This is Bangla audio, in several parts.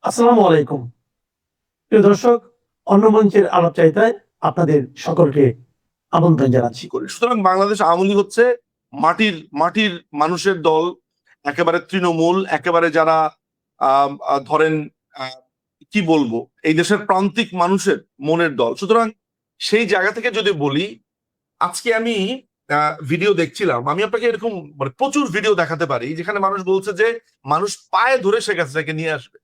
আসসালামু আলাইকুম। প্রিয় দর্শক, অন্য মঞ্চের আলাপচারিতায় আপনাদের সকলকে আমন্ত্রণ জানাচ্ছি। সুতরাং বাংলাদেশ আওয়ামী লীগ হচ্ছে মাটির মাটির মানুষের দল, একেবারে তৃণমূল, একেবারে যারা ধরেন আহ, কি বলবো, এই দেশের প্রান্তিক মানুষের মনের দল। সুতরাং সেই জায়গা থেকে যদি বলি, আজকে আমি ভিডিও দেখছিলাম, আমি আপনাকে এরকম মানে প্রচুর ভিডিও দেখাতে পারি যেখানে মানুষ বলছে যে মানুষ পায়ে ধরে শেখ হাসিনাকে নিয়ে আসবে।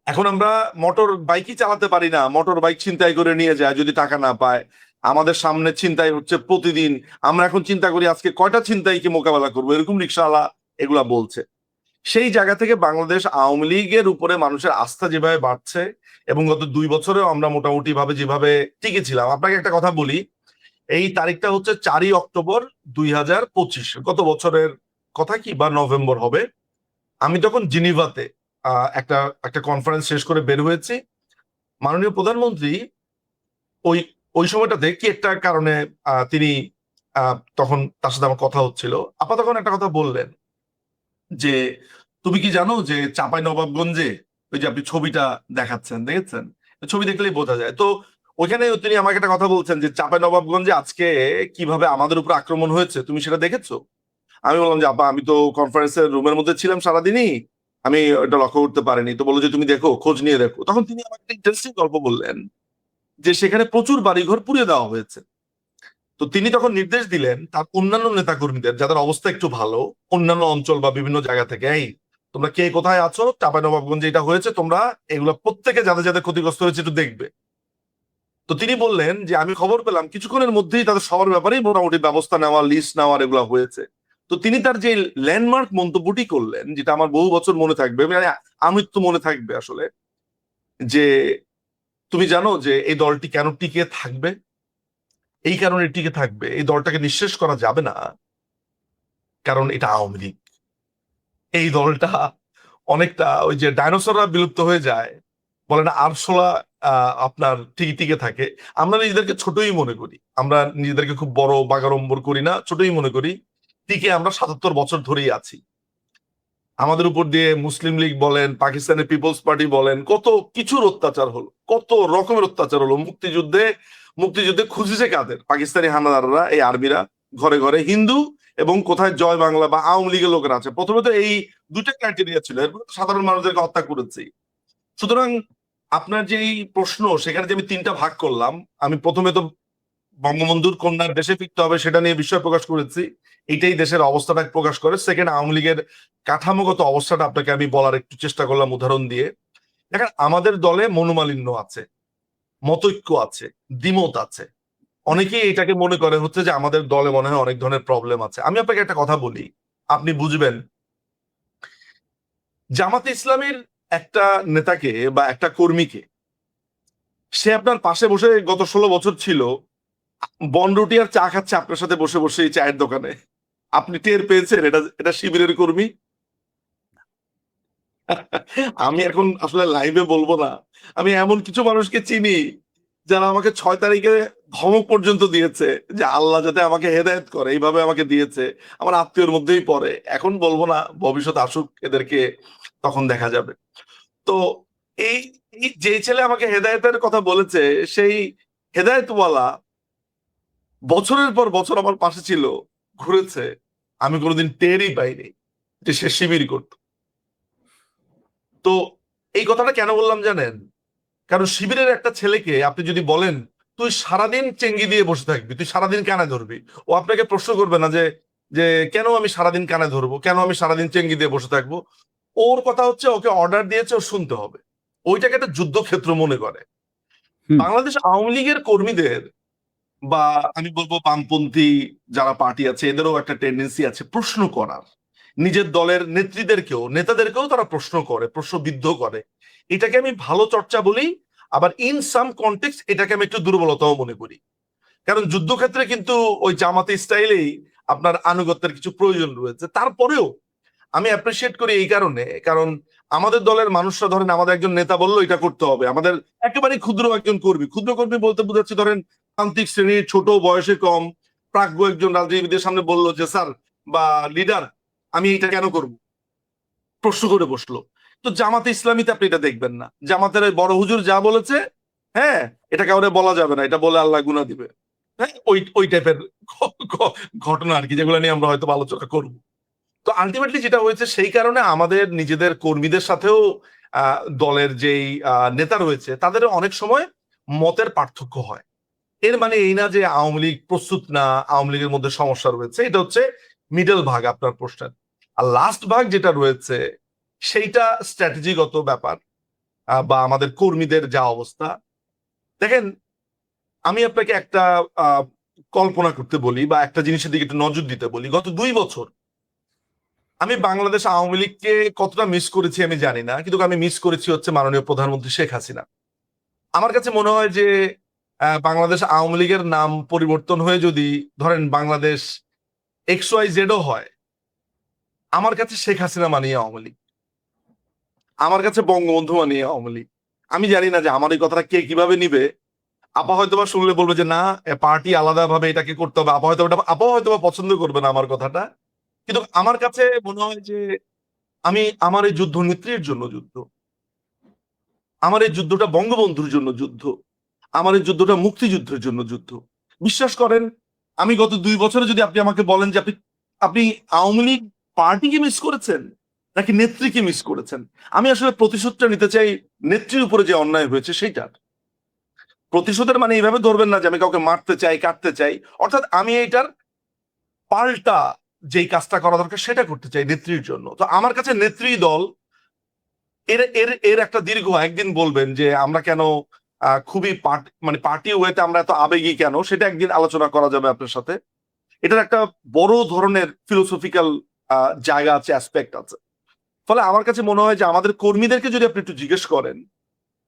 এখন আমরা মোটর বাইকই চালাতে পারি না, মোটর বাইক ছিনতাই করে নিয়ে যায় যদি টাকা না পায়। আমাদের সামনে ছিনতাই হচ্ছে প্রতিদিন। আমরা এখন চিন্তা করি আজকে কয়টা ছিনতাইকে মোকাবেলা করবো, এরকম রিক্সাওয়ালা এগুলা বলছে। সেই জায়গা থেকে বাংলাদেশ আওয়ামী লীগের উপরে মানুষের আস্থা যেভাবে বাড়ছে, এবং গত 2 বছরেও আমরা মোটামুটি ভাবে যেভাবে টিকেছিলাম। আপনাকে একটা কথা বলি, এই তারিখটা হচ্ছে 4ই অক্টোবর 2025, গত বছরের কথা, কি বা নভেম্বর হবে। আমি তখন জিনিভাতে একটা একটা কনফারেন্স শেষ করে বের হয়েছি। মাননীয় প্রধানমন্ত্রী ওই ওই সময়টাতে কি একটা কারণে তিনি তখন তার সাথে আমার কথা হচ্ছিল। আপা তখন একটা কথা বললেন যে, তুমি কি জানো যে চাঁপাই নবাবগঞ্জে ওই যে আপনি ছবিটা দেখাচ্ছেন, দেখেছেন? ছবি দেখলেই বোঝা যায়। তো ওইখানে তিনি আমাকে একটা কথা বলছেন যে চাঁপাই নবাবগঞ্জে আজকে কিভাবে আমাদের উপর আক্রমণ হয়েছে, তুমি সেটা দেখেছো? আমি বললাম যে আপা, আমি তো কনফারেন্সের রুমের মধ্যে ছিলাম সারাদিনই, আমি এটা লক্ষ্য করতে পারিনি। তো বললো যে তুমি দেখো, খোঁজ নিয়ে দেখো। তখন তিনি আমাকে একটা ইন্টারেস্টিং গল্প বললেন যে সেখানে প্রচুর বাড়িঘর পুড়িয়ে দেওয়া হয়েছে। তো তিনি তখন নির্দেশ দিলেন তার অন্যান্য নেতাকর্মীদের, যাদের অবস্থা একটু ভালো, অন্যান্য অঞ্চল বা বিভিন্ন জায়গা থেকে, এই তোমরা কে কোথায় আছো, চাঁপাইনবাবগঞ্জে এটা হয়েছে, তোমরা এগুলো প্রত্যেকে যাদের যাদের ক্ষতিগ্রস্ত হয়েছে একটু দেখবে। তো তিনি বললেন যে আমি খবর পেলাম কিছুক্ষণের মধ্যেই তাদের সবার ব্যাপারেই মোটামুটি ব্যবস্থা নেওয়া, লিস্ট নেওয়ার এগুলো হয়েছে। তো তিনি তার যে ল্যান্ডমার্ক মন্তব্যটি করলেন, যেটা আমার বহু বছর মনে থাকবে, মানে আমি তো মনে থাকবে আসলে, যে তুমি জানো যে এই দলটি কেন টিকে থাকবে? এই কারণে টিকে থাকবে, এই দলটাকে নিঃশেষ করা যাবে না, কারণ এটা আওয়ামী লীগ। এই দলটা অনেকটা ওই যে ডাইনোসররা বিলুপ্ত হয়ে যায়, বলে না আরশোলা আপনার টিকে টিকে থাকে। আমরা নিজেদেরকে ছোটই মনে করি, আমরা নিজেদেরকে খুব বড় বাগাড়ম্বর করি না, ছোটই মনে করি। টিকে আমরা 77 বছর ধরেই আছি। আমাদের উপর দিয়ে মুসলিম লীগ বলেন, পাকিস্তানের পিপলস পার্টি বলেন, কত কিছুর অত্যাচার হলো, কত রকমের অত্যাচার হলো। মুক্তিযুদ্ধে মুক্তিযুদ্ধে খুঁজেছে কাদের? পাকিস্তানি হানাদাররা, এই আর্মিরা, ঘরে ঘরে হিন্দু এবং কোথায় জয় বাংলা বা আওয়ামী লীগের লোকেরা আছে। প্রথমে তো এই দুইটা ক্রাইটেরিয়া ছিল, এরপর সাধারণ মানুষদেরকে হত্যা করেছি। সুতরাং আপনার যে এই প্রশ্ন, সেখানে যে আমি তিনটা ভাগ করলাম, আমি প্রথমে তো বঙ্গবন্ধুর কন্যার দেশে ফিরতে হবে সেটা নিয়ে বিস্ময় প্রকাশ করেছি, এটাই দেশের অবস্থাটা প্রকাশ করে। সেকেন্ড, আওয়ামী লীগের কাঠামোগত অবস্থাটা আপনাকে আমি বলার একটু চেষ্টা করলাম উদাহরণ দিয়ে। দেখেন, আমাদের দলে মনোমালিন্য আছে, মতৈক্য আছে, দ্বিমত আছে। অনেকেই এটাকে মনে করে হচ্ছে যে আমাদের দলে মনে হয় অনেক ধরনের প্রবলেম আছে। আমি আপনাকে একটা কথা বলি, আপনি বুঝবেন। জামাতে ইসলামের একটা নেতাকে বা একটা কর্মীকে, সে আপনার পাশে বসে গত 16 বছর ছিল, বনরুটি আর চা খাচ্ছে আপনার সাথে বসে বসে এই চায়ের দোকানে, আপনি টের পেয়েছেন এটা এটা শিবিরের কর্মী? আমি এখন আসলে লাইভে বলবো না, আমি এমন কিছু মানুষকে চিনি যারা আমাকে 6 তারিখে ধমক পর্যন্ত দিয়েছে যে আল্লাহ যাতে আমাকে হেদায়েত করে, এইভাবে আমাকে দিয়েছে। আমার আত্মীয়র মধ্যেই পড়ে। এখন বলবো না, ভবিষ্যৎ আসুক, এদেরকে তখন দেখা যাবে। তো এই এই যে ছেলে আমাকে হেদায়েতের কথা বলেছে, সেই হেদায়েতওয়ালা বছরের পর বছর আমার পাশে ছিল, ঘুরেছে, আমি কোনোদিন টেরই পাইনি যে সে শিবির করত। তো এই কথাটা কেন বললাম জানেন? কারণ শিবিরের একটা ছেলেকে আপনি যদি বলেন তুই সারাদিন চেঙ্গি দিয়ে বসে থাকবি, তুই সারাদিন কানে ধরবি, ও আপনাকে প্রশ্ন করবে না যে যে কেন আমি সারাদিন কানে ধরবো, কেন আমি সারাদিন চেঙ্গি দিয়ে বসে থাকবো। ওর কথা হচ্ছে ওকে অর্ডার দিয়েছে, ও শুনতে হবে। ওইটাকে একটা যুদ্ধক্ষেত্র মনে করে। হুম। বাংলাদেশ আওয়ামী লীগের কর্মীদের বা আমি বলবো বামপন্থী যারা পার্টি আছে, এদেরও একটা টেন্ডেন্সি আছে প্রশ্ন করার। নিজের দলের নেত্রীদেরকেও, নেতাদেরকেও তারা প্রশ্ন করে, প্রশ্নবিদ্ধ করে। এটাকে আমি ভালো চর্চা বলি, আবার ইন সাম কনটেক্সট এটাকে আমি একটু দুর্বলতাও মনে করি। কারণ যুদ্ধক্ষেত্রে কিন্তু ওই জামাতে স্টাইলেই আপনার আনুগত্যের কিছু প্রয়োজন রয়েছে। তারপরেও আমি অ্যাপ্রিসিয়েট করি এই কারণে, কারণ আমাদের দলের মানুষরা, ধরেন আমাদের একজন নেতা বললো এটা করতে হবে, আমাদের একেবারে ক্ষুদ্র একজন কর্মী, ক্ষুদ্র কর্মী বলতে বুঝাচ্ছি ধরেন প্রান্তিক শ্রেণীর, ছোট, বয়সে কম, প্রাজ্ঞ একজন রাজনীতিবিদের সামনে বললো যে স্যার বা লিডার, আমি এটা কেন করব, প্রশ্ন করে বসলো। তো জামাতে ইসলামীতে আপনি এটা দেখবেন না, জামাতের ওই বড় হুজুর যা বলেছে, হ্যাঁ, এটা কাউরে বলা যাবে না, এটা বলে আল্লাহ গুনাহ দিবে। হ্যাঁ, ওই ওই টাইপের ঘটনা আর কি, যেগুলো নিয়ে আমরা হয়তো আলোচনা করব। তো আলটিমেটলি যেটা হয়েছে, সেই কারণে আমাদের নিজেদের কর্মীদের সাথেও দলের যেই নেতা রয়েছে তাদের অনেক সময় মতের পার্থক্য হয়। এর মানে এই না যে আওয়ামী লীগ প্রস্তুত না, আওয়ামী লীগের মধ্যে সমস্যা রয়েছে। এটা হচ্ছে মিডল ভাগ আপনার প্রশ্নের। আর লাস্ট ভাগ যেটা রয়েছে সেইটা স্ট্র্যাটেজিগত ব্যাপার, বা আমাদের কর্মীদের যা অবস্থা। দেখেন, আমি আপনাকে একটা কল্পনা করতে বলি বা একটা জিনিসের দিকে একটু নজর দিতে বলি। গত 2 বছর আমি বাংলাদেশ আওয়ামী লীগকে কতটা মিস করেছি আমি জানি না, কিন্তু আমি মিস করেছি হচ্ছে মাননীয় প্রধানমন্ত্রী শেখ হাসিনা। আমার কাছে মনে হয় যে বাংলাদেশ আওয়ামী লীগের নাম পরিবর্তন হয়ে যদি ধরেন বাংলাদেশ XYZ হয়, আমার কাছে শেখ হাসিনা মানিয়ে আওয়ামী লীগ, আমার কাছে বঙ্গবন্ধু মানিয়ে আওয়ামী লীগ। আমি জানি না যে আমার এই কথাটা কে কিভাবে নিবে। আপা হয়তোবা শুনলে বলবে যে না, পার্টি আলাদা ভাবে এটাকে করতে হবে, আপা হয়তোবা পছন্দ করবে না আমার কথাটা। কিন্তু আমার কাছে মনে হয় যে আমার এই যুদ্ধ নেত্রীর জন্য যুদ্ধ, আমার এই যুদ্ধটা বঙ্গবন্ধুর জন্য যুদ্ধ, আমার এই যুদ্ধটা মুক্তিযুদ্ধের জন্য যুদ্ধ। বিশ্বাস করেন, আমি গত 2 বছরে যদি আপনি আমাকে বলেন যে আপনি আপনি আওয়ামী লীগ পার্টিকে মিস করেছেন নাকি নেত্রীকে মিস করেছেন, আমি আসলে প্রতিশোধটা নিতে চাই নেত্রীর উপরে যে অন্যায় হয়েছে সেইটার। প্রতিশোধের মানে এইভাবে ধরবেন না যে আমি কাউকে মারতে চাই, কাটতে চাই। অর্থাৎ আমি এইটার পাল্টা যেই কাজটা করা দরকার সেটা করতে চাই নেত্রীর জন্য। তো আমার কাছে নেত্রী দল এর এর এর একটা দীর্ঘ, একদিন বলবেন যে আমরা কেন খুবই মানে পার্টি ওয়েতে আমরা এত আবেগী কেন, সেটা একদিন আলোচনা করা যাবে আপনার সাথে। এটার একটা বড় ধরনের ফিলোসফিক্যাল জায়গা আছে, অ্যাসপেক্ট আছে। ফলে আমার কাছে মনে হয় যে আমাদের কর্মীদেরকে যদি আপনি একটু জিজ্ঞেস করেন,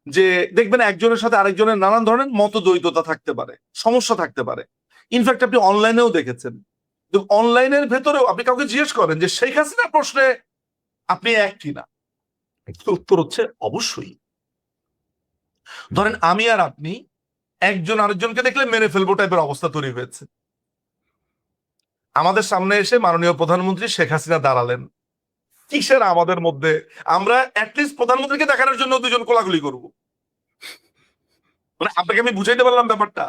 যে দেখবেন একজনের সাথে আরেকজনের নানান ধরনের মতদ্বৈততা থাকতে পারে, সমস্যা থাকতে পারে। ইনফ্যাক্ট আপনি অনলাইনেও দেখেছেন। তো অনলাইনের ভেতরেও আপনি কাউকে জিজ্ঞেস করেন যে শেখ হাসিনার প্রশ্নে আপনি এক কিনা, উত্তর হচ্ছে অবশ্যই। ধরেন আমি আর আপনি একজন আরেকজনকে দেখলে মেরে ফেলবো টাইপের অবস্থা তৈরি হয়েছে। আমাদের সামনে এসে মাননীয় প্রধানমন্ত্রী শেখ হাসিনা দাঁড়ালেন, কিসের আমাদের মধ্যে আমরা অ্যাটলিস্ট প্রধানমন্ত্রীকে দেখানোর জন্য দুজন কোলাগুলি করব। মানে আপনাকে আমি বুঝাইতে পারলাম ব্যাপারটা।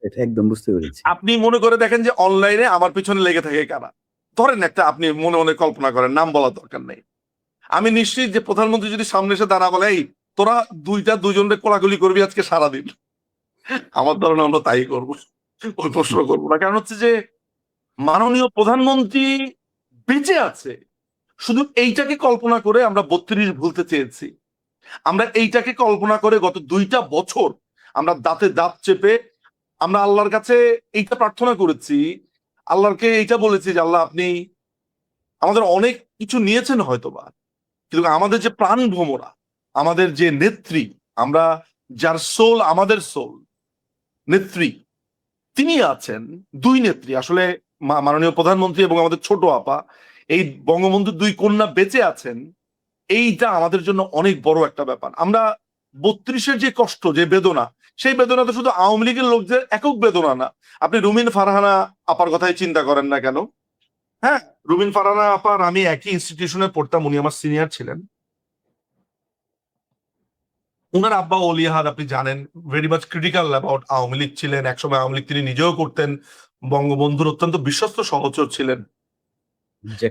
এটা একদম বুঝতে পেরেছি। আপনি মনে করে দেখেন যে অনলাইনে আমার পিছনে লেগে থাকে কারা। ধরেন একটা আপনি মনে মনে কল্পনা করেন, নাম বলার দরকার নেই। আমি নিশ্চিত যে প্রধানমন্ত্রী যদি সামনে এসে দাঁড়া বলে, এই তোরা দুজনের কোলাগুলি করবি আজকে সারাদিন, আমার ধারণা আমরা তাই করবো, ওই প্রশ্ন করবো না। কারণ হচ্ছে যে মাননীয় প্রধানমন্ত্রী বেঁচে আছে, শুধু এইটাকে কল্পনা করে আমরা 32 ভুলতে চেয়েছি। আমরা এইটাকে কল্পনা করে গত 2টা বছর আমরা দাঁতে দাঁত চেপে আমরা আল্লাহর কাছে এইটা প্রার্থনা করেছি, আল্লাহকে এইটা বলেছি যে আল্লাহ আপনি আমাদের অনেক কিছু নিয়েছেন হয়তোবা, কিন্তু আমাদের যে প্রাণ ভোমরা, আমাদের যে নেত্রী, আমরা যার সোল আমাদের সোল, নেত্রী তিনি আছেন। 2 নেত্রী আসলে, মাননীয় প্রধানমন্ত্রী এবং আমাদের ছোট আপা, এই বঙ্গবন্ধুর 2 কন্যা বেঁচে আছেন। এইটা আমাদের জন্য অনেক বড় একটা ব্যাপার। আমরা 32-এর যে কষ্ট, যে বেদনা, সেই বেদনা তো শুধু আওয়ামী লীগের লোকদের একক বেদনা না। আপনি রুমিন ফারহানা আপার কথাই চিন্তা করেন না কেন। হ্যাঁ, রুমিন ফারহানা আপার আমি একই ইনস্টিটিউশনে পড়তাম, উনি আমার সিনিয়র ছিলেন। উনার আব্বা ওলিয়াহাদ আপনি জানেন, very much critical about Awami League ছিলেন। একসময় আওয়ামী লীগ তিনি নিজেও করতেন, বঙ্গবন্ধুর অত্যন্ত বিশ্বস্ত সহচর ছিলেন।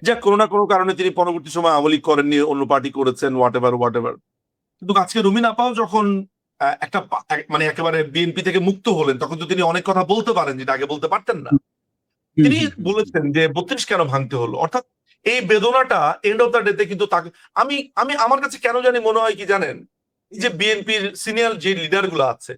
যা কোনো না কোনো কারণে তিনি পরবর্তী সময় আওয়ামী লীগ করেননি, অন্য পার্টি করেছেন, হোয়াট এভার। কিন্তু আজকে রুমিন আপাও যখন মানে একেবারে বিএনপি থেকে মুক্ত হলেন, তখন তো তিনি অনেক কথা বলতে পারেন যেটা আগে বলতে পারতেন না। তিনি বলেছেন যে 32 কেন ভাঙতে হলো। অর্থাৎ এই বেদনাটা এন্ড অফ দ্য ডেতে কিন্তু তাকে, আমি আমি আমার কাছে কেন জানি মনে হয় কি জানেন, এই যে বিএনপির সিনিয়র যে লিডার গুলো আছে,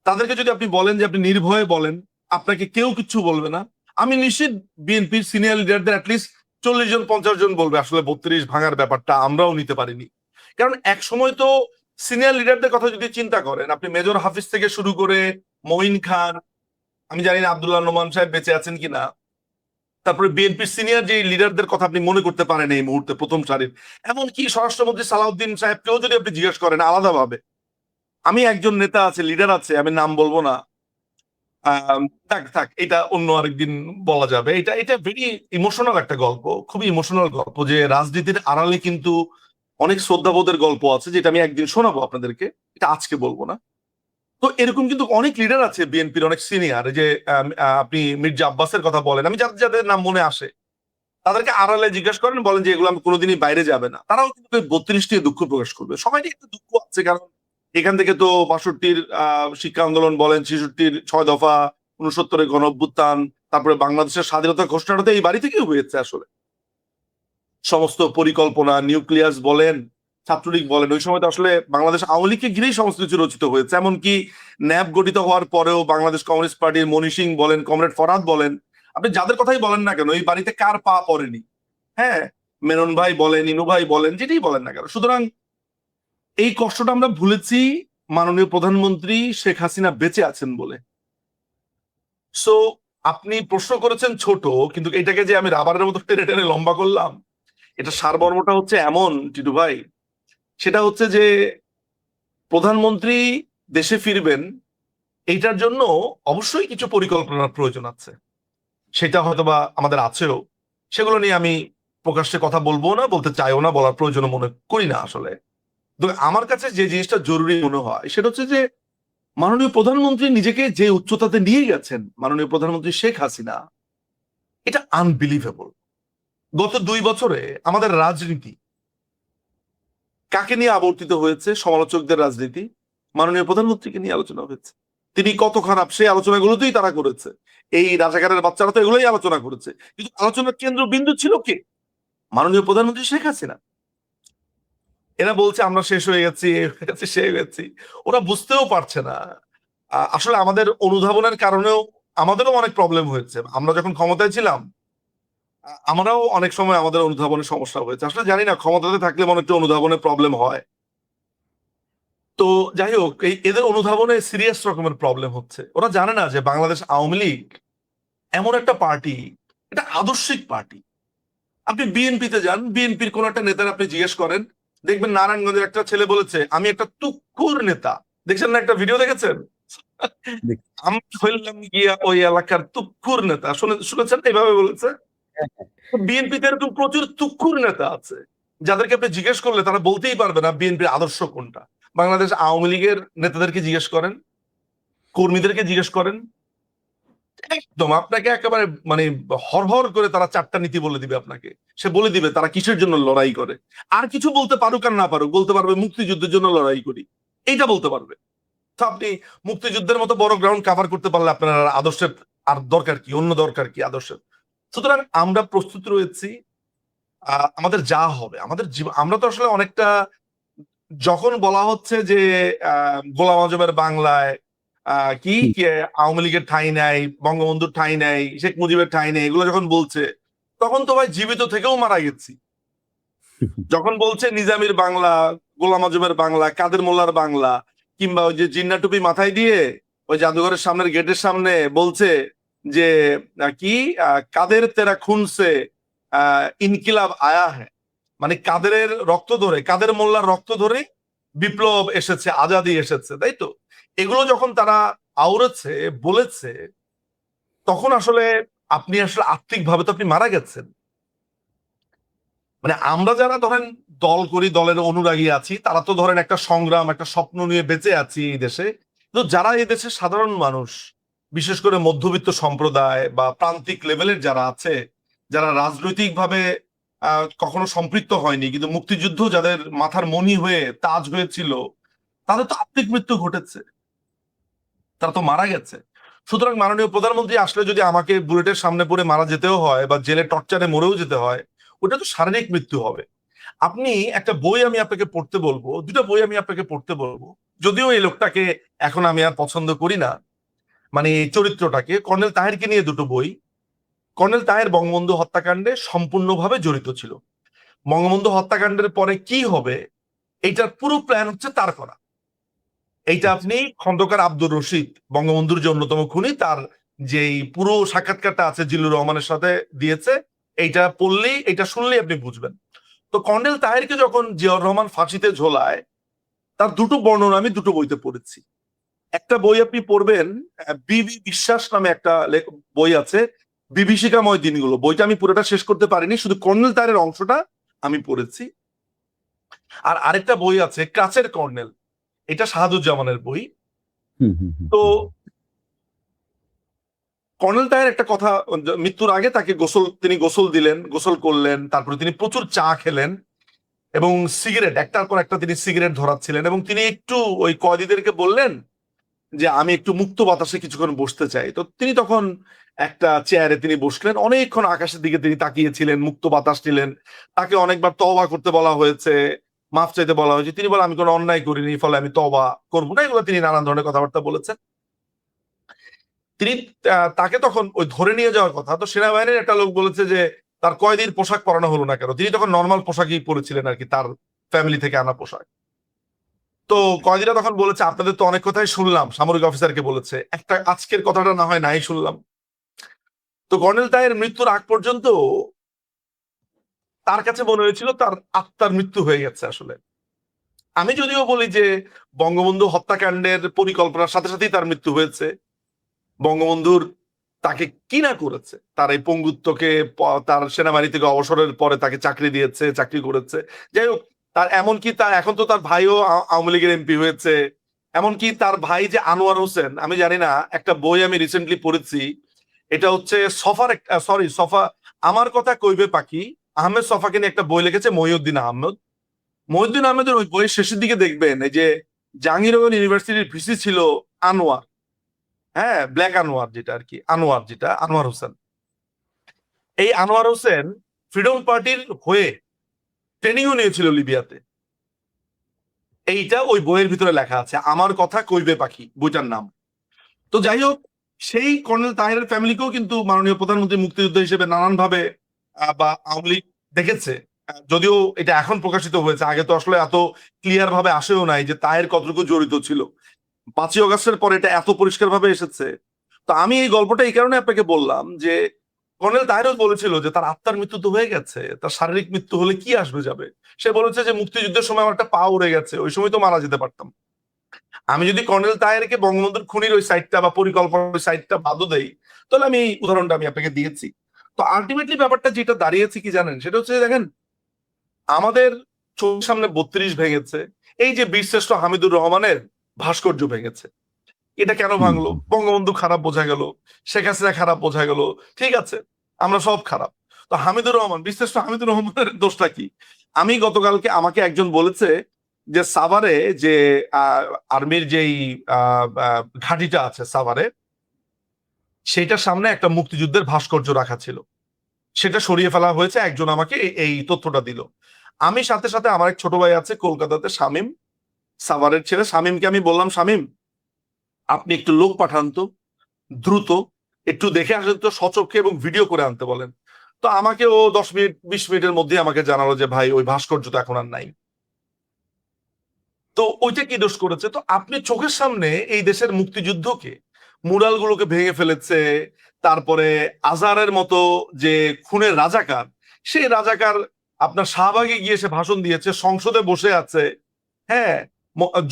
তাদেরকে যদি আপনি বলেন যে আপনি নির্ভয়ে বলেন, আপনাকে কেউ কিচ্ছু বলবে না। আমি নিশ্চিত বিএনপির সিনিয়র লিডারদের অ্যাটলিস্ট 40 জন 50 জন বলবে আসলে 32 ভাঙার ব্যাপারটা আমরাও নিতে পারিনি। কারণ এক সময় তো সিনিয়র লিডারদের কথা যদি চিন্তা করেন, আপনি মেজর হাফিজ থেকে শুরু করে মঈন খান, আমি জানি না আব্দুল্লাহ নোমান সাহেব বেঁচে আছেন কিনা, তারপরে বিএনপির সিনিয়র যে লিডারদের কথা আপনি মনে করতে পারেন এই মুহূর্তে প্রথম সারির, এমনকি স্বরাষ্ট্রমন্ত্রী সালাউদ্দিন সাহেবকেও যদি আপনি জিজ্ঞেস করেন আলাদাভাবে, আমি একজন নেতা আছে, লিডার আছে, আমি নাম বলবো না, থাক থাক, এটা অন্য আরেকদিন বলা যাবে। এটা এটা ভেরি ইমোশনাল একটা গল্প, খুবই ইমোশনাল গল্প, যে রাজনীতির আড়ালে কিন্তু অনেক শ্রদ্ধাবোধের গল্প আছে, যেটা আমি একদিন শোনাবো আপনাদেরকে, এটা আজকে বলবো না। তো এরকম কিন্তু অনেক লিডার আছে বিএনপির, অনেক সিনিয়র, যে আপনি মির্জা আব্বাসের কথা বলেন, আমি যাদের যাদের নাম মনে আসে তাদেরকে আড়ালে জিজ্ঞাসা করেন, বলেন যে এগুলো আমি কোনোদিনই বাইরে যাবে না, তারাও কিন্তু 32 নিয়ে দুঃখ প্রকাশ করবে। সবাইরই একটা দুঃখ আছে, কারণ এখান থেকে তো 62-র শিক্ষা আন্দোলন বলেন, 66-র 6 দফা, 69-এর গণ অভ্যুত্থান, তারপরে বাংলাদেশের স্বাধীনতা ঘোষণাটা তো এই বাড়ি থেকেই হয়েছে আসলে। সমস্ত পরিকল্পনা, নিউক্লিয়াস বলেন, ছাত্রলীগ বলেন, ওই সময় তো আসলে বাংলাদেশ আওয়ামী লীগকে ঘিরেই সমস্ত কিছু রচিত হয়েছে। এমনকি ন্যাপ গঠিত হওয়ার পরেও বাংলাদেশ কমিউনিস্ট পার্টির মনি সিং বলেন, কমরেড ফরহাদ বলেন, আপনি যাদের কথাই বলেন না কেন, এই বাড়িতে কার পা পড়েনি? হ্যাঁ, মেনন ভাই বলেন, ইনু ভাই বলেন, যেটাই বলেন না কেন। সুতরাং এই কষ্টটা আমরা ভুলেছি মাননীয় প্রধানমন্ত্রী শেখ হাসিনা বেঁচে আছেন বলে। সো আপনি প্রশ্ন করেছেন ছোট, কিন্তু এটাকে যে আমি রাবারের মতো টেনে টেনে লম্বা করলাম, এটা সারমর্মটা হচ্ছে এমন টিটু ভাই, সেটা হচ্ছে যে প্রধানমন্ত্রী দেশে ফিরবেন, এইটার জন্য অবশ্যই কিছু পরিকল্পনার প্রয়োজন আছে, সেটা হয়তোবা আমাদের আছেও। সেগুলো নিয়ে আমি প্রকাশ্যে কথা বলবো না, বলতে চাইও না, বলার প্রয়োজন মনে করি না আসলে। তো আমার কাছে যে জিনিসটা জরুরি মনে হয় সেটা হচ্ছে যে মাননীয় প্রধানমন্ত্রী নিজেকে যে উচ্চতাতে নিয়ে গেছেন, মাননীয় প্রধানমন্ত্রী শেখ হাসিনা, এটা আনবিলিভেবল। গত 2 বছরে আমাদের রাজনীতি কাকে নিয়ে আবর্তিত হয়েছে? সমালোচকদের রাজনীতি মাননীয় প্রধানমন্ত্রীকে নিয়ে আলোচনা হয়েছে। তিনি কত খারাপ সেই আলোচনাগুলোতেই তারা করেছে, এই রাজাকারের বাচ্চারা তো এগুলোই আলোচনা করেছে, কিন্তু আলোচনার কেন্দ্রবিন্দু ছিল কে? মাননীয় প্রধানমন্ত্রী শেখ হাসিনা। এরা বলছে আমরা শেষ হয়ে গেছি, এ হয়ে গেছি, সে হয়ে গেছি। ওরা বুঝতেও পারছে না আসলে আমাদের অনুধাবনের কারণেও আমাদেরও অনেক প্রবলেম হয়েছে। আমরা যখন ক্ষমতায় ছিলাম, আমরাও অনেক সময় আমাদের অনুধাবনের সমস্যা হয়েছে। আসলে জানি না, ক্ষমতাতে থাকলে মনে একটু অনুধাবনের প্রবলেম হয়। তো যাই হোক, এদের অনুধাবনে সিরিয়াস রকমের প্রবলেম হচ্ছে। ওরা জানে না যে বাংলাদেশ আওয়ামী লীগ এমন একটা পার্টি, এটা আদর্শিক পার্টি। আপনি বিএনপিতে যান, বিএনপির কোন একটা নেতার আপনি জিজ্ঞেস করেন, দেখবেন নারায়ণগঞ্জের একটা ছেলে বলেছে আমি একটা তুখুর নেতা। দেখছেন না, একটা ভিডিও দেখেছেন? দেখ- আমি হইলাম গিয়া ওই এলাকার তুখুর নেতা, শুনেছেন এইভাবে বলেছে। বিএনপিতে এরকম প্রচুর তুখুর নেতা আছে, যাদেরকে আপনি জিজ্ঞেস করলে তারা বলতেই পারবে না বিএনপির আদর্শ কোনটা। বাংলাদেশ আওয়ামী লীগের নেতাদেরকে জিজ্ঞেস করেন, কর্মীদেরকে জিজ্ঞেস করেন, একদম আপনাকে একেবারে মানে হরহর করে তারা 4টা নীতি বলে দিবে আপনাকে। সে বলে দিবে তারা কিসের জন্য লড়াই করে। আর কিছু বলতে পারুক আর না পারুক, বলতে পারবে মুক্তিযুদ্ধের জন্য লড়াই করি, এইটা বলতে পারবে। তো আপনি মুক্তিযুদ্ধের মতো বড় গ্রাউন্ড কভার করতে পারলে আপনার আর আদর্শের আর দরকার কি, অন্য দরকার কি আদর্শের? সুতরাং আমরা প্রস্তুত রয়েছি, আমাদের যা হবে আমাদের জীবন। আমরা তো আসলে অনেকটা, যখন বলা হচ্ছে যে গোলাম আজমের বাংলায় কি কি আওয়ামী লীগের ঠাঁই নাই, বঙ্গবন্ধুর ঠাঁই নাই, শেখ মুজিবের ঠাঁই নেই, এগুলো যখন বলছে, তখন তো ভাই জীবিত থেকেও মারা গেছি। যখন বলছে নিজামীর বাংলা, গোলাম আজমের বাংলা, কাদের মোল্লার বাংলা, কিংবা ওই যে জিন্না টুপি মাথায় দিয়ে ওই জাদুঘরের সামনের গেটের সামনে বলছে যে কি কাদের তেরা খুনসে ইনকিলাব আয়া হ্যায়, মানে কাদেরের রক্ত ধরে, কাদের মোল্লার রক্ত ধরে বিপ্লব এসেছে, আজাদি এসেছে, তাই তো? এগুলো যখন তারা আওড়েছে, বলেছে, তখন আসলে আপনি আসলে আত্মিকভাবে তো আপনি মারা গেছেন। মানে আমরা যারা ধরেন দল করি, দলের অনুরাগী আছি, তারা তো ধরেন একটা সংগ্রাম, একটা স্বপ্ন নিয়ে বেঁচে আছি এই দেশে। তো যারা এই দেশের সাধারণ মানুষ, বিশেষ করে মধ্যবিত্ত সম্প্রদায় বা প্রান্তিক লেভেলের যারা আছে, যারা রাজনৈতিকভাবে কখনো সম্পৃক্ত হয়নি, কিন্তু মুক্তিযুদ্ধ যাদের মাথার মণি হয়ে তাজ হয়েছিল, তাদের তো আত্মিক মৃত্যু ঘটেছে, তারা তো মারা গেছে। সুতরাং মাননীয় প্রধানমন্ত্রী আসলে যদি আমাকে বুলেটের সামনে পড়ে মারা যেতেও হয় বা জেলে টর্চারে মরেও যেতে হয়, ওটা তো শারীরিক মৃত্যু হবে। আপনি একটা বই আমি আপনাকে পড়তে বলবো, 2টা বই আমি আপনাকে পড়তে বলবো, যদিও এই লোকটাকে এখন আমি আর পছন্দ করি না, মানে এই চরিত্রটাকে, কর্নেল তাহেরকে নিয়ে 2টো বই। কর্নেল তাহের বঙ্গবন্ধু হত্যাকাণ্ডে সম্পূর্ণভাবে জড়িত ছিল। বঙ্গবন্ধু হত্যাকাণ্ডের পরে কি হবে এইটার পুরো প্ল্যান হচ্ছে তার করা। এইটা আপনি খন্দকার আব্দুর রশিদ, বঙ্গবন্ধুর যে অন্যতম খুনি, তার যেই পুরো সাক্ষাৎকারটা আছে জিল্লুর রহমানের সাথে দিয়েছে, এইটা পড়লেই, এটা শুনলেই আপনি বুঝবেন। তো কর্নেল তাহেরকে যখন জিয়াউর রহমান ফাঁসিতে ঝোলায়, তার 2টো বর্ণনা আমি 2টো বইতে পড়েছি। একটা বই আপনি পড়বেন, বিবি বিশ্বাস নামে একটা বই আছে, বিভীষিকাময় দিনগুলো। বইটা আমি পুরোটা শেষ করতে পারিনি, শুধু কর্নেল তাহেরের অংশটা আমি পড়েছি। আর আরেকটা বই আছে কাচের কর্নেল, এটা শাহাদুজ্জামানের বই। তো কর্নেল তাহের একটা কথা, মৃত্যুর আগে তাকে তিনি গোসল দিলেন, গোসল করলেন, তারপরে তিনি প্রচুর চা খেলেন এবং সিগারেট একটার পর একটা তিনি সিগারেট ধরাচ্ছিলেন, এবং তিনি একটু ওই কয়েদিদেরকে বললেন যে আমি একটু মুক্ত বাতাসে কিছুক্ষণ বসতে চাই। তো তিনি তখন একটা চেয়ারে তিনি বসলেন, অনেকক্ষণ আকাশের দিকে তিনি তাকিয়েছিলেন, মুক্ত বাতাস নিলেন। তাকে অনেকবার তওবা করতে বলা হয়েছে, মাফ চাইতে বলা হয়েছে, তিনি বলেন আমি কোনো অন্যায় করিনি, ফলে আমি তওবা করবো না, এগুলো তিনি নানান ধরনের কথাবার্তা বলেছেন। তিনি তাকে তখন ওই ধরে নিয়ে যাওয়ার কথা, তো সেনাবাহিনীর একটা লোক বলেছে যে তার কয়েদির পোশাক পরানো হলো না কেন, তিনি তখন নর্মাল পোশাকই পরেছিলেন আর কি, তার ফ্যামিলি থেকে আনা পোশাক। তো কয়েদিরা তখন বলেছে আপনাদের তো অনেক কথাই শুনলাম, সামরিক অফিসারকে বলেছে, একটা আজকের কথাটা না হয় নাই শুনলাম। তো কর্নেল তাহের মৃত্যুর আগ পর্যন্ত তার কাছে মনে হয়েছিল তার আত্মার মৃত্যু হয়ে গেছে আসলে। আমি যদিও বলি যে বঙ্গবন্ধু হত্যাকাণ্ডের পরিকল্পনার সাথে সাথেই তার মৃত্যু হয়েছে, বঙ্গবন্ধুর তাকে কি না করেছে, তার এই পঙ্গুত্বকে, তার সেনাবাহিনী থেকে অবসরের পরে তাকে চাকরি দিয়েছে, চাকরি করেছে, যাই হোক, তার এমনকি তার এখন তো তার ভাইও আওয়ামী লীগের এমপি হয়েছে, এমনকি তার ভাই যে আনোয়ার হোসেন, আমি জানি না, একটা বই আমি রিসেন্টলি পড়েছি, এটা হচ্ছে সফা আমার কথা কইবে পাখি, আহমেদ সফাকে নিয়ে একটা বই লিখেছে মহিউদ্দিন আহমেদ। মহিউদ্দিন আহমেদের ওই বইয়ের শেষের দিকে দেখবেন এই যে জাহাঙ্গীরনগর ইউনিভার্সিটির ভিসি ছিল আনোয়ার, হ্যাঁ, ব্ল্যাক আনোয়ার, যেটা আর কি আনোয়ার, যেটা আনোয়ার হোসেন। এই আনোয়ার হোসেন ফ্রিডম পার্টির হয়ে ট্রেনিংও নিয়েছিল লিবিয়াতে। এইটা ওই বইয়ের ভিতরে লেখা আছে, আমার কথা কইবে পাখি বইটার নাম। তো যাই হোক, সেই কর্নেল তাহেরের ফ্যামিলিকেও কিন্তু মাননীয় প্রধানমন্ত্রী মুক্তিযুদ্ধ হিসেবে নানান ভাবে বা আওয়ামী লীগ দেখেছে। যদিও এটা এখন প্রকাশিত হয়েছে, আগে তো আসলে এত ক্লিয়ার ভাবে আসেও নাই যে তাহের কতটুকু জড়িত ছিল। 5ই অগস্টের পরে এটা এত পরিষ্কার ভাবে এসেছে। তো আমি এই গল্পটা এই কারণে আপনাকে বললাম যে কর্নেল তাহেরও বলেছিল যে তার আত্মার মৃত্যু তো হয়ে গেছে, তার শারীরিক মৃত্যু হলে কি আসবে যাবে। সে বলেছে যে মুক্তিযুদ্ধের সময় আমার একটা পা উড়ে গেছে, ওই সময় তো মারা যেতে পারতাম। আমি যদি কর্নেল তাহেরকে বঙ্গবন্ধুর খুনির ওই সাইডটা বা পরিকল্পনার ওই সাইডটা বাদও দেই, তাহলে আমি উদাহরণটা আমি আপনাকে দিয়েছি। তো আলটিমেটলি ব্যাপারটা যেটা দাঁড়িয়েছে কি জানেন, সেটা হচ্ছে দেখেন, আমাদের চোখের সামনে 32 ভেঙেছে, এই যে বীরশ্রেষ্ঠ হামিদুর রহমানের ভাস্কর্য ভেঙেছে, এটা কেন ভাঙলো? বঙ্গবন্ধু খারাপ বোঝা গেল, শেখ হাসিনা খারাপ বোঝা গেল, ঠিক আছে, আমরা সব খারাপ। তো হামিদুর রহমান, বিশিষ্ট হামিদুর রহমানের দোষটা কি? আমি গতকালকে আমাকে একজন বলেছে যে সাভারে যে আর্মির যেই ঘাঁটিটা আছে সাভারে, সেটার সামনে একটা মুক্তিযুদ্ধের ভাস্কর্য রাখা ছিল, সেটা সরিয়ে ফেলা হয়েছে, একজন আমাকে এই তথ্যটা দিল। আমি সাথে সাথে আমার এক ছোট ভাই আছে কলকাতাতে, শামীম, সাভারের ছেলে, শামীমকে আমি বললাম শামীম আপনি একটু লোক পাঠান তো, দ্রুত একটু দেখে আসেন তো সচক্ষে, এবং ভিডিও করে আনতে বলেন। তো আমাকে ও 10 মিনিট 20 মিনিটের মধ্যে আমাকে জানালো যে ভাই ওই ভাস্কর্য তো এখন আর নাই। তো ওইটা কি দোষ করেছে? তো আপনি চোখের সামনে এই দেশের মুক্তিযুদ্ধকে, মুরাল গুলোকে ভেঙে ফেলেছে, তারপরে আজহারের মতো যে খুনের রাজাকার, সেই রাজাকার আপনার শাহবাগে গিয়ে সে ভাষণ দিয়েছে, সংসদে বসে আছে, হ্যাঁ,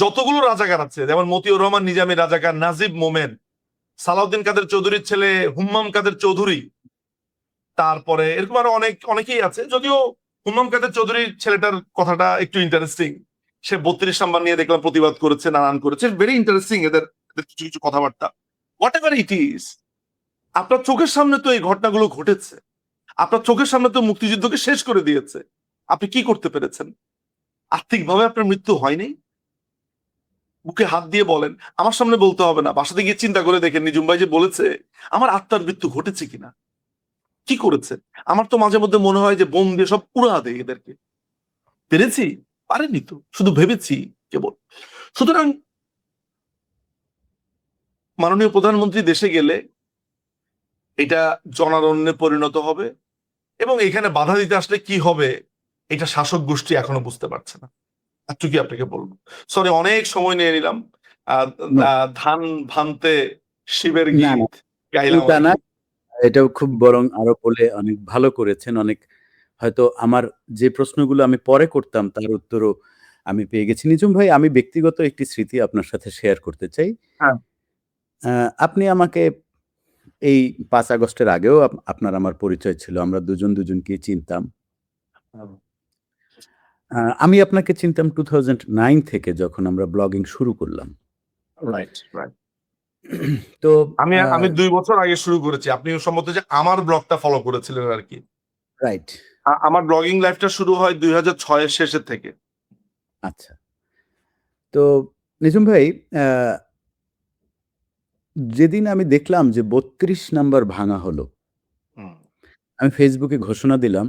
যতগুলো রাজাকার আছে, যেমন মতিউর রহমান নিজামী রাজাকার, নাজিব মোমেন, সালাউদ্দিন কাদের চৌধুরীর ছেলে হুম্মাম কাদের চৌধুরী, তারপরে এরকম আরো অনেকেই আছে। যদিও হুম্মাম কাদের চৌধুরীর ছেলেটার কথাটা একটু ইন্টারেস্টিং, সে 32 নাম্বার নিয়ে দেখলাম প্রতিবাদ করেছে, নানান করেছে, ভেরি ইন্টারেস্টিং এদের কিছু কিছু কথাবার্তা। হোয়াট এভার ইট ইজ, আপনার চোখের সামনে তো এই ঘটনাগুলো ঘটেছে, আপনার চোখের সামনে তো মুক্তিযুদ্ধকে শেষ করে দিয়েছে, আপনি কি করতে পেরেছেন? আর্থিকভাবে আপনার মৃত্যু হয়নি? বুকে হাত দিয়ে বলেন, আমার সামনে বলতে হবে না, বাসাতে গিয়ে চিন্তা করে দেখেন নিজুম ভাই যে বলেছে আমার আত্মার মৃত্যু ঘটেছে কিনা, কি করেছে। আমার তো মাঝে মধ্যে মনে হয় যে বোম দিয়ে সব উড়া দেয় এদেরকে। পেরেছি? পারেনি তো, শুধু ভেবেছি কেবল। সুতরাং মাননীয় প্রধানমন্ত্রী দেশে গেলে এটা জনারণ্যে পরিণত হবে, এবং এখানে বাধা দিতে আসলে কি হবে এটা শাসক গোষ্ঠী এখনো বুঝতে পারছে না। একটু কি আপনাকে বলবো, সরি অনেক সময় নিয়ে নিলাম। ধান ভানতে শিবের না, না, গীত গাইলাম তা আর না। কি। এটাও খুব বরং আরো বলে অনেক ভালো করেছেন। অনেক হয়তো আমার যে প্রশ্নগুলো আমি পরে করতাম তার উত্তরও আমি পেয়ে গেছি। নিঝুম ভাই, আমি ব্যক্তিগত একটি স্মৃতি আপনার সাথে শেয়ার করতে চাই। হ্যাঁ। আপনি আমাকে এই 5 আগস্টের আগেও আপনার আমার পরিচয় ছিল। আমরা দুজন দুজনকে চিনতাম। আমি আপনাকে চিনতাম 2009 থেকে, যখন আমরা ব্লগিং শুরু করলাম। Right, right. তো আমি আমি 2 বছর আগে শুরু করেছি। আপনি সম্ভবত যে আমার ব্লগটা ফলো করেছিলেন আরকি। রাইট। আমার ব্লগিং লাইফটা শুরু হয় 2006 এর শেষের থেকে। আচ্ছা। তো নিঝুম ভাই, আ যেদিন আমি দেখলাম যে 32 নাম্বার ভাঙা হলো, হুম। আমি ফেসবুকে ঘোষণা দিলাম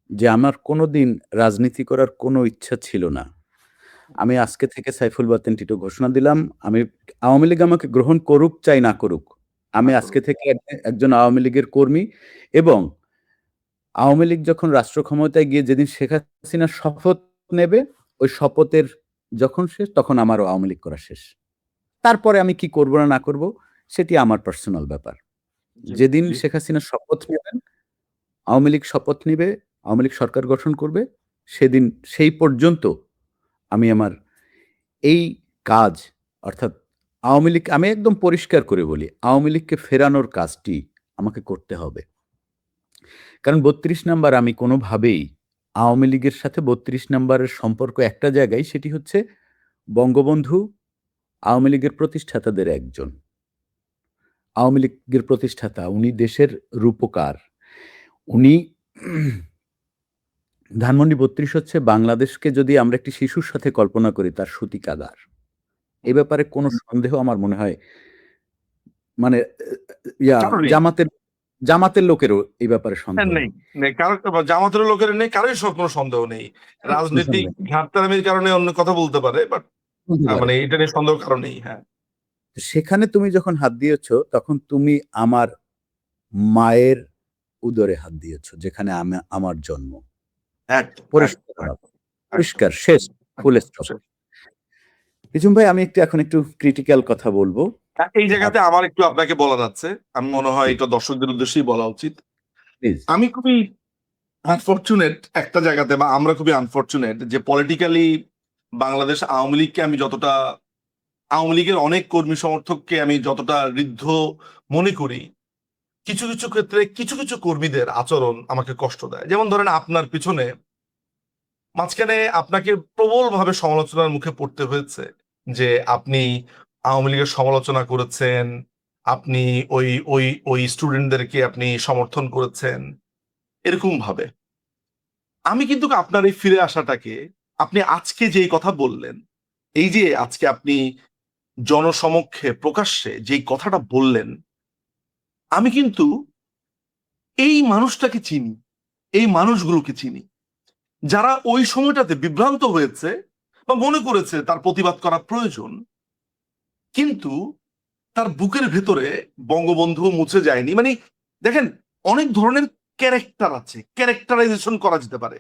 যে আমার কোনোদিন রাজনীতি করার কোনো ইচ্ছা ছিল না। আমি আজকে থেকে সাইফুল বাতেন টিটু ঘোষণা দিলাম, আমি আওয়ামী লীগ আমাকে গ্রহণ করুক চাই না করুক, আমি না আজকে করুন। থেকে একজন আওয়ামী লীগের কর্মী। এবং আওয়ামী লীগ যখন রাষ্ট্র ক্ষমতায় গিয়ে যেদিন শেখ হাসিনা শপথ নেবে, ওই শপথের যখন শেষ, তখন আমারও আওয়ামী লীগ করা শেষ। তারপরে আমি কি করব না করব, সেটি আমার পার্সোনাল ব্যাপার। জি, যেদিন জি। শেখ হাসিনা শপথ নেবেন, আওয়ামী লীগ শপথ নিবে, আওয়ামী লীগ সরকার গঠন করবে, সেদিন সেই পর্যন্ত আমি আমার এই কাজ, অর্থাৎ আওয়ামী লীগ, আমি একদম পরিষ্কার করে বলি, আওয়ামী লীগকে ফেরানোর কাজটি আমাকে করতে হবে। কারণ ৩২ নাম্বার আমি কোনোভাবেই আওয়ামী লীগের সাথে ৩২ নাম্বারের সম্পর্ক একটা জায়গায়, সেটি হচ্ছে বঙ্গবন্ধু আওয়ামী লীগের প্রতিষ্ঠাতাদের একজন। আওয়ামী লীগের প্রতিষ্ঠাতা, উনি দেশের রূপকার। উনি ধানমন্ডি ৩২ হচ্ছে বাংলাদেশকে যদি আমরা একটি শিশুর সাথে কল্পনা করি, তার সূতিকাগার। এ ব্যাপারে কোনো সন্দেহ আমার মনে হয়, মানে কারো নেই। জামাতের লোকেরও এই ব্যাপারে হ্যাঁ, সন্দেহ নেই। নেই। নেই। কারো জামাতের লোকের নেই, কারোই কোনো সন্দেহ নেই। কোনো রাজনৈতিক সন্দেহ নেই। ঘাটতারামির কারণে অন্য কথা বলতে পারে। বাট বলতে পারে। মানে এটা নিয়ে সন্দেহ কারো নেই। হ্যাঁ। তো সেখানে তুমি যখন হাত দিয়েছ, তখন তুমি আমার মায়ের উদরে হাত দিয়েছ, যেখানে আমার জন্ম। একদম, পরিষ্কার একদম, ভাব, একদম, পরিষ্কার, শেষ, ফুল একদম। স্টপ। নিঝুম ভাই, আমি এখন একটু ক্রিটিক্যাল কথা বলব। এই জায়গাতে আমার একটু আপনাকে বলা যাচ্ছে, আমি মনে হয় এটা দর্শকদের উদ্দেশ্যেই বলা উচিত। প্লিজ। আমি খুবই আনফরচুনেট একটা জায়গাতে, বা আমরা খুবই আনফরচুনেট যে পলিটিক্যালি বাংলাদেশ আওয়ামী লীগকে আমি যতটা, আওয়ামী লীগের অনেক কর্মী সমর্থককে আমি যতটা ঋদ্ধ মনে করি, কিছু কিছু ক্ষেত্রে কিছু কিছু কর্মীদের আচরণ আমাকে কষ্ট দেয়। যেমন ধরেন আপনার পিছনে মাঝখানে আপনাকে প্রবলভাবে সমালোচনার মুখে পড়তে হয়েছে যে আপনি আওয়ামী লীগের সমালোচনা করেছেন, আপনি ওই ওই ওই স্টুডেন্টদেরকে আপনি সমর্থন করেছেন এরকম ভাবে। আমি কিন্তু আপনার এই ফিরে আসাটাকে, আপনি আজকে যেই কথা বললেন, এই যে আজকে আপনি জনসমক্ষে প্রকাশ্যে যেই কথাটা বললেন, আমি কিন্তু এই মানুষটাকে চিনি, এই মানুষগুলোকে চিনি যারা ওই সময়টাতে বিভ্রান্ত হয়েছে বা মনে করেছে তার প্রতিবাদ করা প্রয়োজন, কিন্তু তার বুকের ভেতরে বঙ্গবন্ধু মুছে যায়নি। মানে দেখেন, অনেক ধরনের ক্যারেক্টার আছে, ক্যারেক্টারাইজেশন করা যেতে পারে।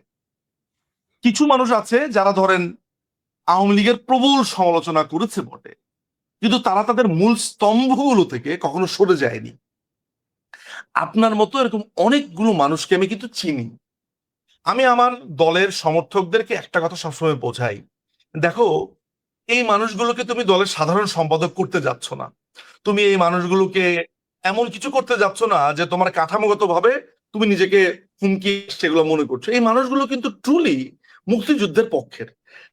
কিছু মানুষ আছে যারা ধরেন আওয়ামী লীগের প্রবল সমালোচনা করেছে বটে, কিন্তু তারা তাদের মূল স্তম্ভগুলো থেকে কখনো সরে যায়নি। আপনার মতো এরকম অনেকগুলো মানুষকে আমি কিন্তু চিনি। আমি আমার দলের সমর্থকদেরকে একটা কথা সবসময় বোঝাই, দেখো, এই মানুষগুলোকে তুমি দলের সাধারণ সম্পাদক করতে যাচ্ছ না, তুমি এই মানুষগুলোকে এমন কিছু করতে যাচ্ছ না যে তোমার কাঠামোগত ভাবে তুমি নিজেকে হুমকি সেগুলো মনে করছো। এই মানুষগুলো কিন্তু ট্রুলি মুক্তিযুদ্ধের পক্ষের।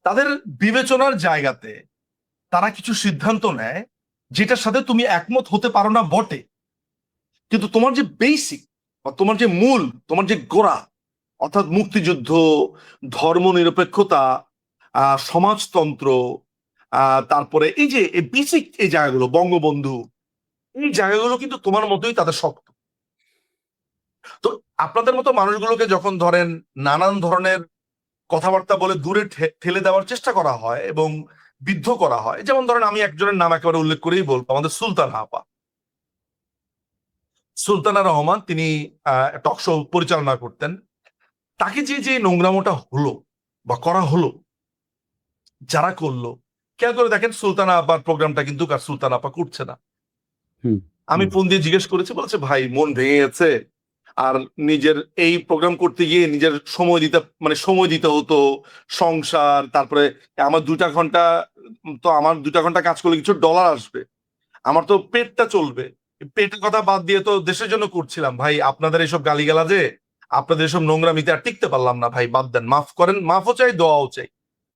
তাদের বিবেচনার জায়গাতে তারা কিছু সিদ্ধান্ত নেয় যেটার সাথে তুমি একমত হতে পারো না বটে, কিন্তু তোমার যে বেসিক বা তোমার যে মূল, তোমার যে গোড়া, অর্থাৎ মুক্তিযুদ্ধ, ধর্মনিরপেক্ষতা, সমাজতন্ত্র, তারপরে এই যে বেসিক এই জায়গাগুলো, বঙ্গবন্ধু, এই জায়গাগুলো কিন্তু তোমার মতোই তাদের শক্ত। তো আপনাদের মতো মানুষগুলোকে যখন ধরেন নানান ধরনের কথাবার্তা বলে দূরে ঠেলে দেওয়ার চেষ্টা করা হয় এবং বিদ্ধ করা হয়, যেমন ধরেন আমি একজনের নাম একেবারে উল্লেখ করেই বলবো, আমাদের সুলতানা আপা, সুলতানা রহমান, তিনি টক শো পরিচালনা করতেন। তাকে যে যে নোংরামোটা হলো বা করা হলো, যারা করলো, খেয়াল করে দেখেন সুলতানা আপার প্রোগ্রামটা কিন্তু আর সুলতানা আপা করছে না। হুম, আমি হুম। ফোন দিয়ে জিজ্ঞেস করেছি, বলেছে ভাই মন ভেঙে গেছে, আর নিজের এই প্রোগ্রাম করতে গিয়ে নিজের সময় দিতে, মানে সময় দিতে হতো, সংসার, তারপরে আমার 2টা ঘন্টা, তো আমার 2টা ঘন্টা কাজ করলে কিছু ডলার আসবে, আমার তো পেটটা চলবে, পেটের কথা বাদ দিয়ে তো দেশের জন্য করছিলাম। ভাই আপনাদের এইসব গালিগালাজে আপনাদের এসব নোংরামিতে আর টিকতে পারলাম না ভাই, বাদ দেন, মাফ করেন, মাফও চাই, দোয়াও চাই।